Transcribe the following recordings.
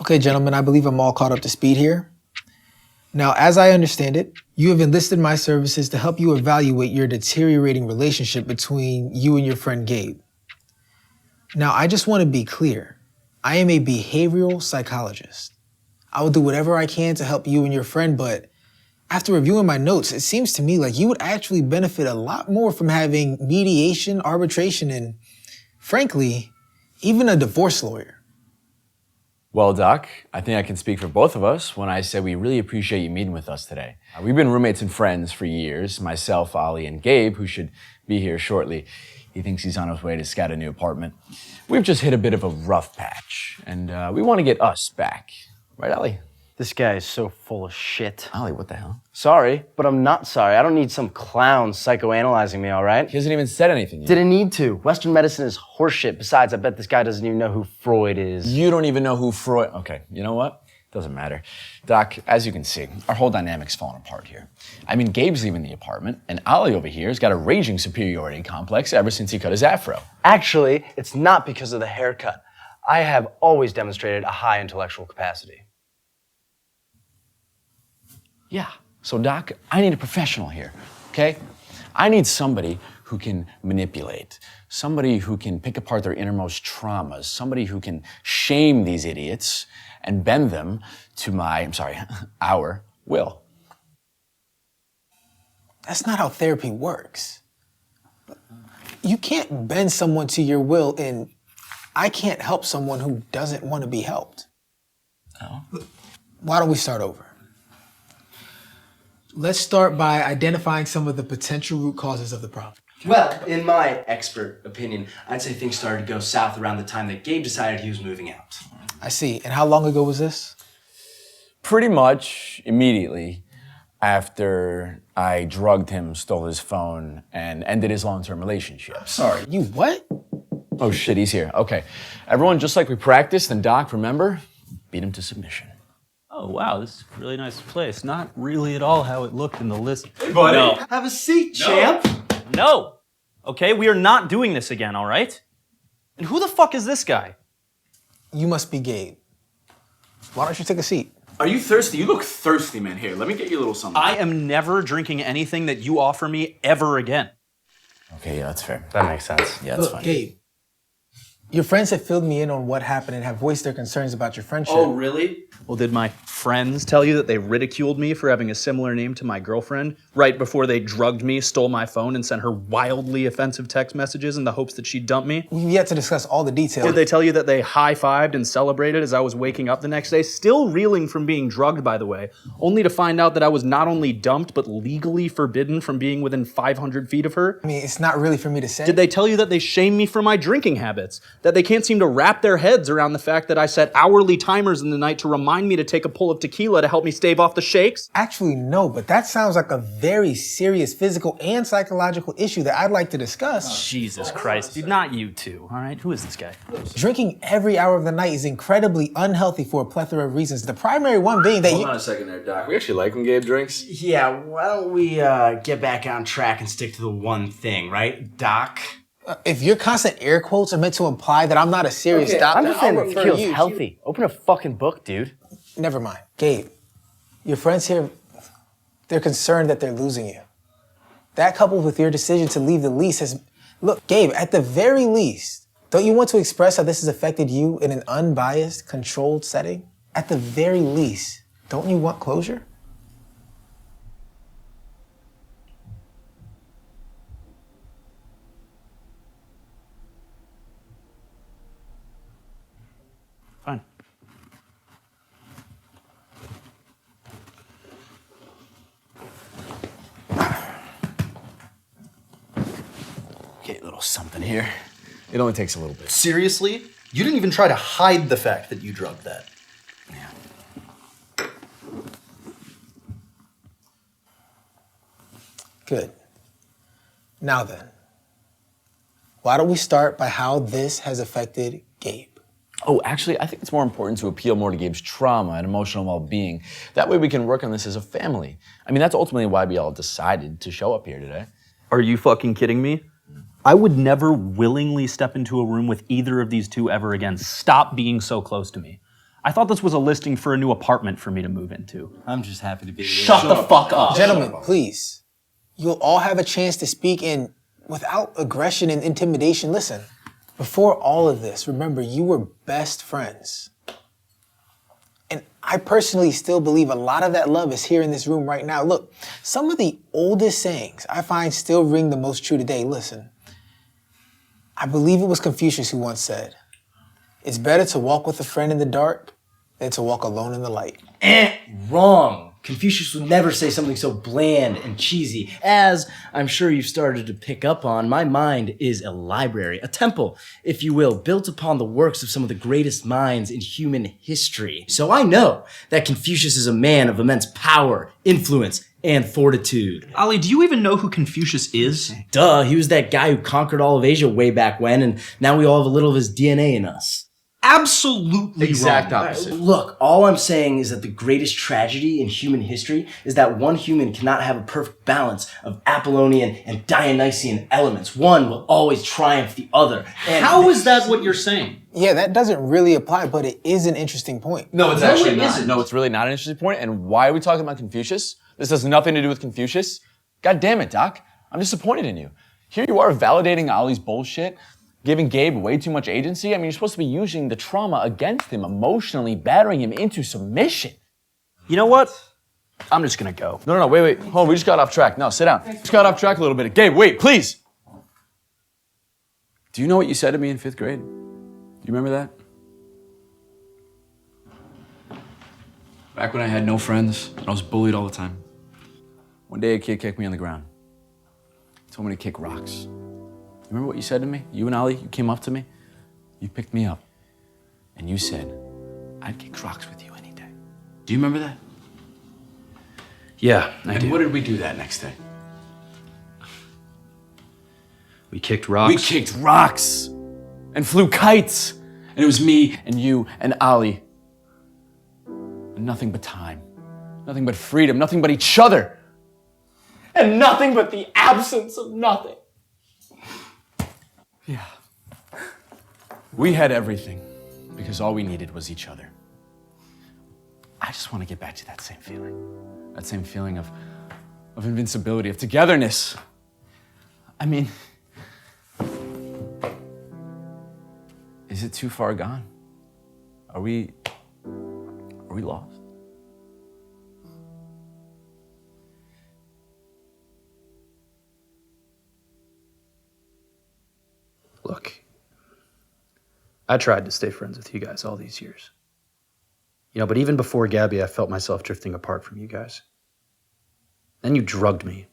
Okay, gentlemen, I believe I'm all caught up to speed here. Now, as I understand it, you have enlisted my services to help you evaluate your deteriorating relationship between you and your friend Gabe. Now, I just want to be clear. I am a behavioral psychologist. I will do whatever I can to help you and your friend, but after reviewing my notes, it seems to me like you would actually benefit a lot more from having mediation, arbitration, and frankly, even a divorce lawyer. Well, Doc, I think I can speak for both of us when I say we really appreciate you meeting with us today. We've been roommates and friends for years, myself, Olly, and Gabe, who should be here shortly. He thinks he's on his way to scout a new apartment. We've just hit a bit of a rough patch, and we want to get us back. Right, Olly? This guy is so full of shit. Olly, what the hell? Sorry, but I'm not sorry. I don't need some clown psychoanalyzing me, all right? He hasn't even said anything yet. Didn't need to. Western medicine is horseshit. Besides, I bet this guy doesn't even know who Freud is. You don't even know who Freud... Okay, you know what? Doesn't matter. Doc, as you can see, our whole dynamic's falling apart here. I mean, Gabe's leaving the apartment, and Olly over here has got a raging superiority complex ever since he cut his afro. Actually, it's not because of the haircut. I have always demonstrated a high intellectual capacity. Yeah. So, Doc, I need a professional here, okay? I need somebody who can manipulate, somebody who can pick apart their innermost traumas, somebody who can shame these idiots and bend them to our will. That's not how therapy works. You can't bend someone to your will, and I can't help someone who doesn't want to be helped. Oh? Why don't we start over? Let's start by identifying some of the potential root causes of the problem. Well, in my expert opinion, I'd say things started to go south around the time that Gabe decided he was moving out. I see. And how long ago was this? Pretty much immediately after I drugged him, stole his phone, and ended his long-term relationship. Sorry. You what? Oh shit, he's here. Okay. Everyone, just like we practiced, and Doc, remember? Beat him to submission. Oh, wow, this is a really nice place. Not really at all how it looked in the list. Hey, buddy. No. Have a seat, champ. No. Okay, we are not doing this again, all right? And who the fuck is this guy? You must be Gabe. Why don't you take a seat? Are you thirsty? You look thirsty, man. Here, let me get you a little something. I am never drinking anything that you offer me ever again. Okay, yeah, that's fair. That makes sense. Yeah, that's Look, fine. Gabe, your friends have filled me in on what happened and have voiced their concerns about your friendship. Oh, really? Well, did my friends tell you that they ridiculed me for having a similar name to my girlfriend right before they drugged me, stole my phone, and sent her wildly offensive text messages in the hopes that she'd dump me? We've yet to discuss all the details. Did they tell you that they high-fived and celebrated as I was waking up the next day, still reeling from being drugged, by the way, only to find out that I was not only dumped, but legally forbidden from being within 500 feet of her? I mean, it's not really for me to say. Did they tell you that they shame me for my drinking habits? That they can't seem to wrap their heads around the fact that I set hourly timers in the night to remind me to take a pull of tequila to help me stave off the shakes? Actually, no, but that sounds like a very serious physical and psychological issue that I'd like to discuss. Jesus Christ, dude, not you two, all right? Who is this guy? Drinking every hour of the night is incredibly unhealthy for a plethora of reasons. The primary one being that Hold on a second there, Doc. We actually like when Gabe drinks. Yeah, why don't we get back on track and stick to the one thing, right, Doc? If your constant air quotes are meant to imply that I'm not a serious doctor, I'm just saying I'll that refer tequila's you. healthy. Open a fucking book, dude. Never mind. Gabe, your friends here, they're concerned that they're losing you. That coupled with your decision to leave the lease has... Look, Gabe, at the very least, don't you want to express how this has affected you in an unbiased, controlled setting? At the very least, don't you want closure? Fine. Okay, a little something here. It only takes a little bit. Seriously? You didn't even try to hide the fact that you drugged that. Yeah. Good. Now then, why don't we start by how this has affected Gabe? Oh, actually, I think it's more important to appeal more to Gabe's trauma and emotional well-being. That way we can work on this as a family. I mean, that's ultimately why we all decided to show up here today. Are you fucking kidding me? I would never willingly step into a room with either of these two ever again. Stop being so close to me. I thought this was a listing for a new apartment for me to move into. I'm just happy to be here. Shut the fuck up. Gentlemen, please. You'll all have a chance to speak in without aggression and intimidation. Listen, before all of this, remember, you were best friends. And I personally still believe a lot of that love is here in this room right now. Look, some of the oldest sayings I find still ring the most true today. Listen, I believe it was Confucius who once said, "It's better to walk with a friend in the dark than to walk alone in the light." Wrong. Confucius would never say something so bland and cheesy. As I'm sure you've started to pick up on, my mind is a library, a temple, if you will, built upon the works of some of the greatest minds in human history. So I know that Confucius is a man of immense power, influence, and fortitude. Olly, do you even know who Confucius is? Duh, he was that guy who conquered all of Asia way back when, and now we all have a little of his DNA in us. Absolutely Exact wrong. opposite. Look, all I'm saying is that the greatest tragedy in human history is that one human cannot have a perfect balance of Apollonian and Dionysian elements. One will always triumph the other. And How is that what you're saying? Yeah, that doesn't really apply, but it is an interesting point. No, it's actually not. Isn't. No, it's really not an interesting point. And why are we talking about Confucius? This has nothing to do with Confucius. God damn it, Doc. I'm disappointed in you. Here you are validating Ollie's bullshit, giving Gabe way too much agency. I mean, you're supposed to be using the trauma against him, emotionally battering him into submission. You know what? I'm just gonna go. No, wait. Hold on, we just got off track. No, sit down. Just got off track a little bit. Gabe, wait, please. Do you know what you said to me in 5th grade? Do you remember that? Back when I had no friends and I was bullied all the time. One day a kid kicked me on the ground. He told me to kick rocks. Remember what you said to me? You and Olly, you came up to me. You picked me up. And you said, I'd kick rocks with you any day. Do you remember that? Yeah, I And do. what did we do that next day? We kicked rocks. We kicked rocks and flew kites. And it was me and you and Olly. And nothing but time. Nothing but freedom. Nothing but each other. And nothing but the absence of nothing. Yeah. We had everything because all we needed was each other. I just want to get back to that same feeling. That same feeling of invincibility, of togetherness. I mean, is it too far gone? Are we lost? Look, I tried to stay friends with you guys all these years. You know, but even before Gabby, I felt myself drifting apart from you guys. Then you drugged me.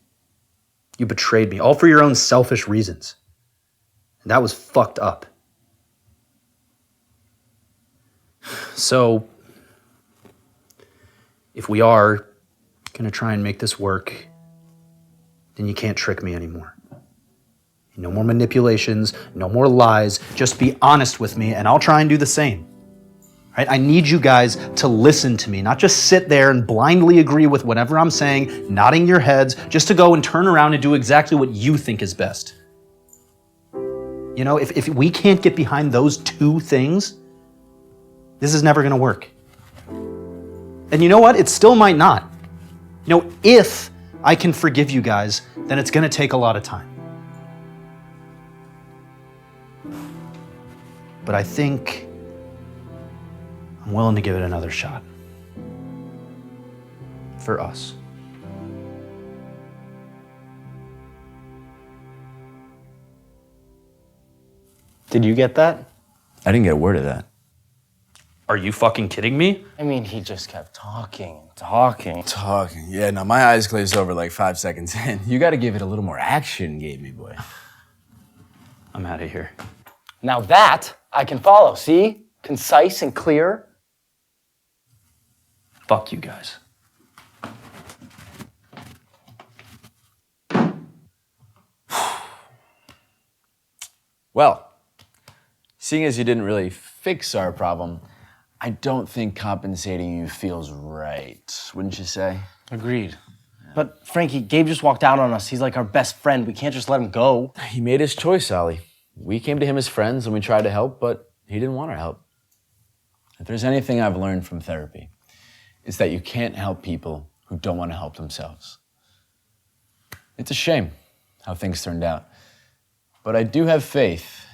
You betrayed me, all for your own selfish reasons. And that was fucked up. So, if we are gonna try and make this work, then you can't trick me anymore. No more manipulations, no more lies. Just be honest with me and I'll try and do the same. Right? I need you guys to listen to me, not just sit there and blindly agree with whatever I'm saying, nodding your heads, just to go and turn around and do exactly what you think is best. You know, if we can't get behind those two things, this is never gonna work. And you know what? It still might not. You know, if I can forgive you guys, then it's gonna take a lot of time. But I think I'm willing to give it another shot. For us. Did you get that? I didn't get a word of that. Are you fucking kidding me? I mean, he just kept talking and talking. Talking. Yeah, no, my eyes glazed over like 5 seconds in. You gotta give it a little more action, Gabe, me boy. I'm out of here. Now that I can follow, see? Concise and clear. Fuck you guys. Well, seeing as you didn't really fix our problem, I don't think compensating you feels right, wouldn't you say? Agreed. But Frankie, Gabe just walked out on us. He's like our best friend. We can't just let him go. He made his choice, Olly. We came to him as friends and we tried to help, but he didn't want our help. If there's anything I've learned from therapy, it's that you can't help people who don't want to help themselves. It's a shame how things turned out, but I do have faith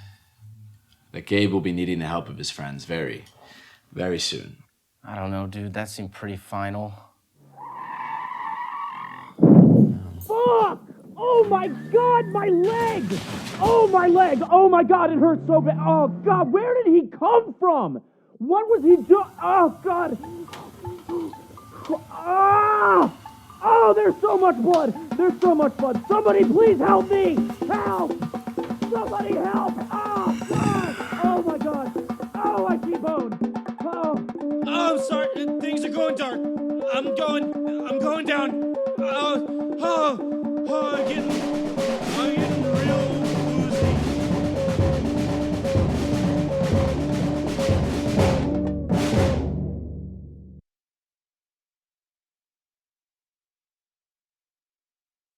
that Gabe will be needing the help of his friends very, very soon. I don't know, dude. That seemed pretty final. Fuck! Oh my God, my leg! Oh, my leg! Oh my God, it hurts so bad. Oh God, where did he come from? What was he doing? Oh God! Ah! Oh, there's so much blood! There's so much blood! Somebody please help me! Help! Somebody help! Oh God! Oh my God! Oh, I see bone! Oh! Oh, I'm sorry. Things are going dark. I'm going down. Oh, I'm getting